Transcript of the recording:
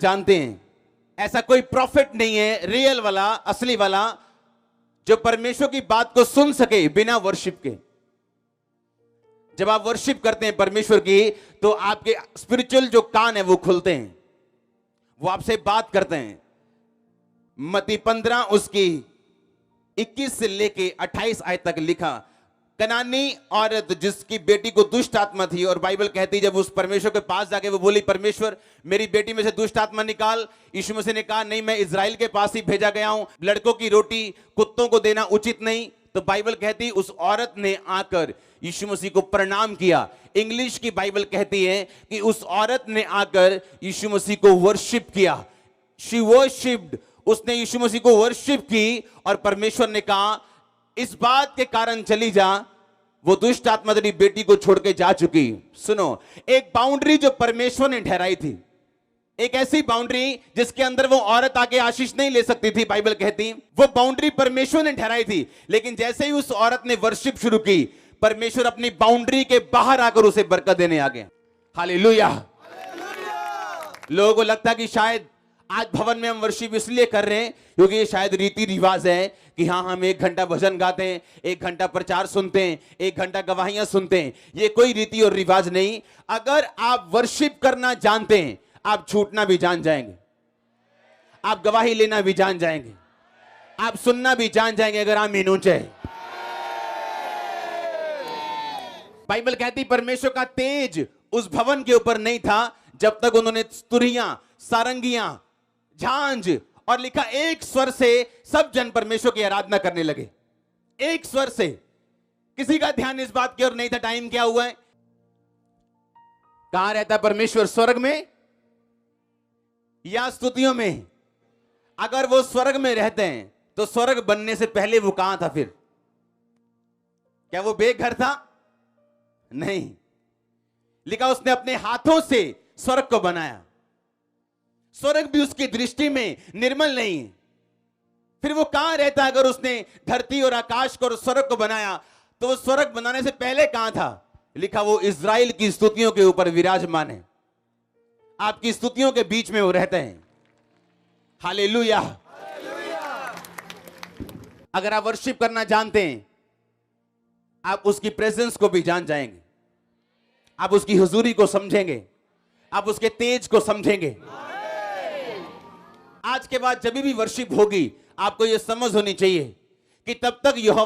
जानते हैं ऐसा कोई प्रॉफिट नहीं है रियल वाला, असली वाला, जो परमेश्वर की बात को सुन सके बिना वर्शिप के। जब आप वर्शिप करते हैं परमेश्वर की, तो आपके स्पिरिचुअल जो कान है वो खुलते हैं, वो आपसे बात करते हैं। मत्ती 15 उसकी 21 से लेके 28 आयत तक लिखा, कनानी औरत जिसकी बेटी को दुष्ट आत्मा थी, और बाइबल कहती जब उस परमेश्वर के पास जाके वो बोली, परमेश्वर मेरी बेटी में से दुष्ट आत्मा निकाल। यीशु मसीह ने कहा, नहीं, मैं इजराइल के पास ही भेजा गया हूं, लड़कों की रोटी कुत्तों को देना उचित नहीं। तो बाइबल कहती उस औरत ने आकर यीशु मसीह को प्रणाम किया। इंग्लिश की बाइबल कहती है कि उस औरत ने आकर यीशु मसीह को वर्शिप किया। शी वर्शिप्ड, उसने यीशु मसीह को वर्शिप की, और परमेश्वर ने कहा इस बात के कारण चली जा, वो दुष्ट आत्मा तेरी बेटी को छोड़ के जा चुकी। सुनो, एक बाउंड्री जो परमेश्वर ने ठहराई थी, एक ऐसी बाउंड्री जिसके अंदर वो औरत आके आशीष नहीं ले सकती थी, बाइबल कहती वो बाउंड्री परमेश्वर ने ठहराई थी। लेकिन जैसे ही उस औरत ने वर्शिप शुरू की, परमेश्वर अपनी बाउंड्री के बाहर आकर उसे बरकत देने आ गया। हालेलुया। लोगों को लगता कि शायद आज भवन में हम वर्शिप इसलिए कर रहे हैं क्योंकि ये शायद रीति रिवाज है कि हाँ, हम 1 घंटा भजन गाते हैं, 1 घंटा प्रचार सुनते हैं, 1 घंटा गवाहियां सुनते हैं। ये कोई रीति और रिवाज नहीं। अगर आप वर्शिप करना जानते हैं, आप छूटना भी जान जाएंगे, आप गवाही लेना भी जान जाएंगे, आप सुनना भी जान जाएंगे, अगर आप मीनूचे हैं। बाइबल कहती परमेश्वर का तेज उस भवन के ऊपर नहीं था जब तक उन्होंने तुरहियां, सारंगियां, झांझ, और लिखा एक स्वर से सब जन परमेश्वर की आराधना करने लगे। एक स्वर से, किसी का ध्यान इस बात की ओर नहीं था टाइम क्या हुआ है। कहां रहता है परमेश्वर, स्वर्ग में या स्तुतियों में? अगर वो स्वर्ग में रहते हैं तो स्वर्ग बनने से पहले वो कहां था फिर? क्या वो बेघर था? नहीं, लिखा उसने अपने हाथों से स्वर्ग को बनाया। स्वर्ग भी उसकी दृष्टि में निर्मल नहीं है, फिर वो कहां रहता? अगर उसने धरती और आकाश को और स्वर्ग को बनाया, तो वो स्वर्ग बनाने से पहले कहां था? लिखा वो इजराइल की स्तुतियों के ऊपर विराजमान है। आपकी स्तुतियों के बीच में वो रहते हैं। हालेलुया। अगर आप वर्शिप करना जानते हैं, आप उसकी प्रेजेंस को भी जान जाएंगे, आप उसकी हुजूरी को समझेंगे, आप उसके तेज को समझेंगे। आज के बाद जब भी वर्शिप होगी, आपको यह समझ होनी चाहिए कि तब तक यहोवा